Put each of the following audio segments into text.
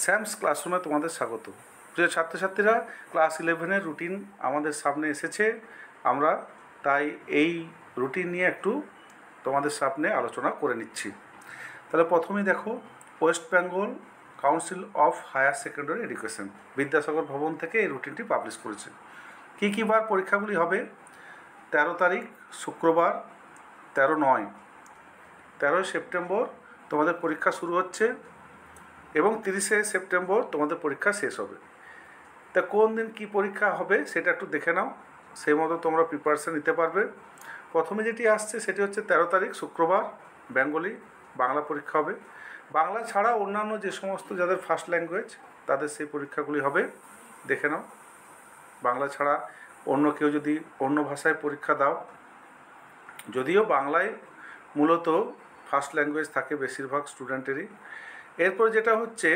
Sam's ক্লাসরুমে তোমাদের স্বাগত। প্রিয় ছাত্রছাত্রীরা, ক্লাস 11-এর রুটিন আমাদের সামনে এসেছে। আমরা তাই এই রুটিন নিয়ে একটু তোমাদের সামনে আলোচনা করে নিচ্ছি। তাহলে প্রথমেই দেখো, West Bengal council of higher secondary education Vidyasagar Bhavan থেকে এই রুটিনটি পাবলিশ করেছে। কী কী বার পরীক্ষাগুলি হবে? 13 তারিখ শুক্রবার 13/9, 13 সেপ্টেম্বর তোমাদের পরীক্ষা শুরু হচ্ছে এবং 30 সেপ্টেম্বর তোমাদের পরীক্ষা শেষ হবে। তা কোন দিন কী পরীক্ষা হবে সেটা একটু দেখে নাও, সেই মতো তোমরা প্রিপারেশান নিতে পারবে। প্রথমে যেটি আসছে সেটি হচ্ছে 13 তারিখ শুক্রবার বেঙ্গলি বাংলা পরীক্ষা হবে। বাংলা ছাড়া অন্যান্য যে সমস্ত যাদের ফার্স্ট ল্যাঙ্গুয়েজ তাদের সেই পরীক্ষাগুলি হবে, দেখে নাও। বাংলা ছাড়া অন্য কেউ যদি অন্য ভাষায় পরীক্ষা দাও, যদিও বাংলায় মূলত ফার্স্ট ল্যাঙ্গুয়েজ থাকে বেশিরভাগ স্টুডেন্টেরই। এরপর যেটা হচ্ছে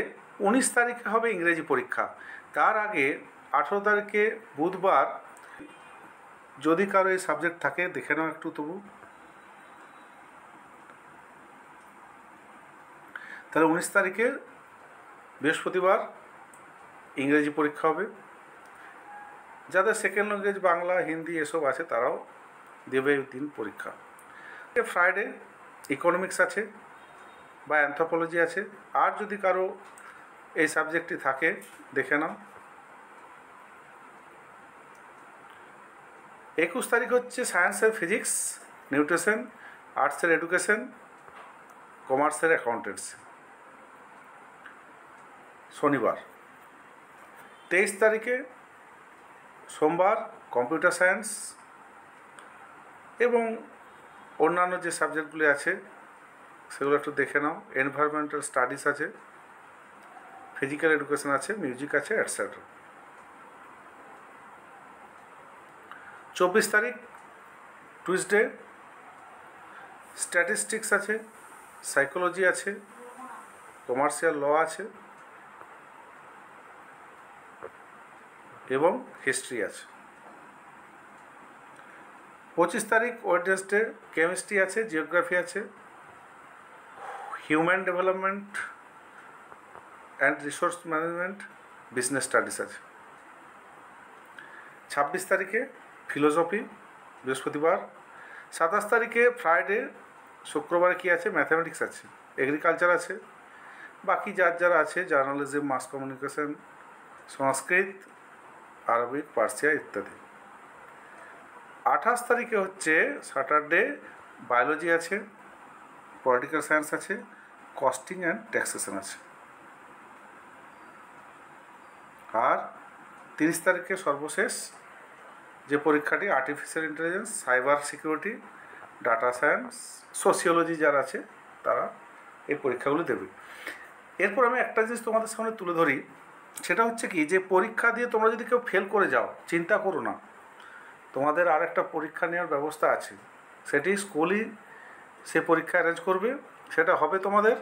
19 তারিখে হবে ইংরেজি পরীক্ষা। তার আগে 18 তারিখে বুধবার যদি কারো এই সাবজেক্ট থাকে দেখে নাও একটু তবু। তাহলে 19 তারিখে বৃহস্পতিবার ইংরেজি পরীক্ষা হবে। যাদের সেকেন্ড ল্যাঙ্গুয়েজ বাংলা হিন্দি এসব আছে তারাও দেবে এই দিন পরীক্ষা। ফ্রাইডে ইকোনমিক্স আছে বা অ্যানথ্রোপোলজি আছে। আর যদি কারো এই সাবজেক্টটি থাকে দেখে নাও। 21 তারিখ হচ্ছে সায়েন্সের ফিজিক্স, নিউট্রিশন, আর্টসের এডুকেশন, কমার্সের অ্যাকাউন্টেন্সি, শনিবার। 23 তারিখে সোমবার কম্পিউটার সায়েন্স এবং অন্যান্য যে সাবজেক্টগুলি আছে সেগুলো একটু দেখে নাও। এনভায়রনমেন্টাল স্টাডিজ আছে, ফিজিক্যাল এডুকেশন আছে, মিউজিক আছে, এটসেট্রা। 24 তারিখ টুইসডে স্ট্যাটিস্টিক্স আছে, সাইকোলজি আছে, কমার্শিয়াল ল আছে এবং হিস্ট্রি আছে। 25 তারিখ ওয়েডনেসডে কেমিস্ট্রি আছে, জিওগ্রাফি আছে, human development and resource management, business studies আছে। 26 তারিখে ফিলোসফি বৃহস্পতিবার। 27 তারিখে ফ্রাইডে শুক্রবারে কী আছে? ম্যাথামেটিক্স আছে, এগ্রিকালচার আছে, বাকি যারা আছে জার্নালিজম, মাস কমিউনিকেশন, সংস্কৃত, আরবিক, পার্সিয়া ইত্যাদি। 28 তারিখে হচ্ছে স্যাটারডে বায়োলজি আছে, পলিটিক্যাল সায়েন্স আছে, কস্টিং অ্যান্ড ট্যাক্সেশন আছে। আর 30 তারিখে সর্বশেষ যে পরীক্ষাটি artificial intelligence, cyber security, data science, sociology যারা আছে তারা এই পরীক্ষাগুলি দেবে। এরপর আমি একটা জিনিস তোমাদের সামনে তুলে ধরি, সেটা হচ্ছে কি, যে পরীক্ষা দিয়ে তোমরা যদি কেউ ফেল করে যাও চিন্তা করো না, তোমাদের আর একটা পরীক্ষা নেওয়ার ব্যবস্থা আছে। সেটি স্কুলই সে পরীক্ষা অ্যারেঞ্জ করবে। সেটা হবে তোমাদের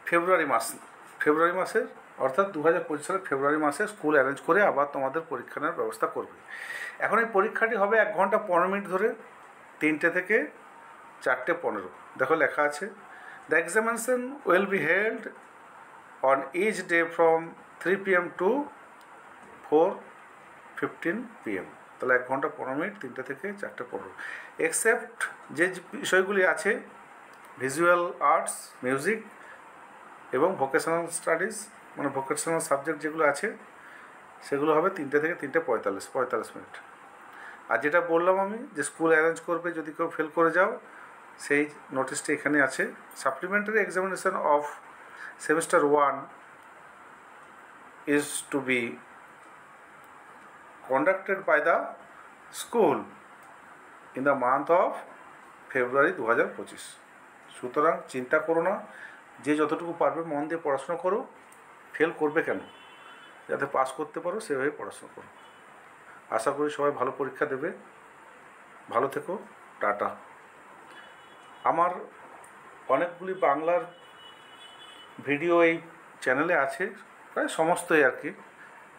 ফেব্রুয়ারি মাসের অর্থাৎ 2025 সালের ফেব্রুয়ারি মাসে স্কুল অ্যারেঞ্জ করে আবার তোমাদের পরীক্ষা নেওয়ার ব্যবস্থা করবে। এখন এই পরীক্ষাটি হবে 1 ঘন্টা 15 মিনিট ধরে, 3টে থেকে 4:15। দেখো লেখা আছে, the examination will be held on each day from 3 PM to 4:15 PM। তাহলে 1 ঘন্টা 15 মিনিট, 3টে থেকে 4:15। এক্সেপ্ট যে বিষয়গুলি আছে ভিজুয়াল আর্টস, মিউজিক এবং ভোকেশনাল স্টাডিজ, মানে ভোকেশনাল সাবজেক্ট যেগুলো আছে সেগুলো হবে 3টে থেকে 3:45 মিনিট। আর যেটা বললাম আমি যে স্কুল অ্যারেঞ্জ করবে যদি কেউ ফেল করে যাও, সেই নোটিশটি এখানে আছে। Supplementary examination of semester 1 is to be conducted by the school in the month of February 2025। সুতরাং চিন্তা করো না, যে যতটুকু পারবে মন দিয়ে পড়াশোনা করো। ফেল করবে কেন? যাতে পাস করতে পারো সেভাবে পড়াশোনা করো। আশা করি সবাই ভালো পরীক্ষা দেবে। ভালো থেকো, টাটা। আমার অনেকগুলি বাংলার ভিডিও এই চ্যানেলে আছে, প্রায় সমস্তই আর কি,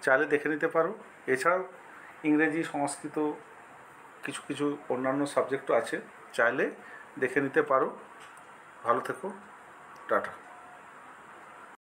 চাইলে দেখে নিতে পারো। এছাড়াও ইংরেজি, সংস্কৃত, কিছু কিছু অন্যান্য সাবজেক্টও আছে, চাইলে দেখে নিতে পারো। ভালো থেকো, টাটা।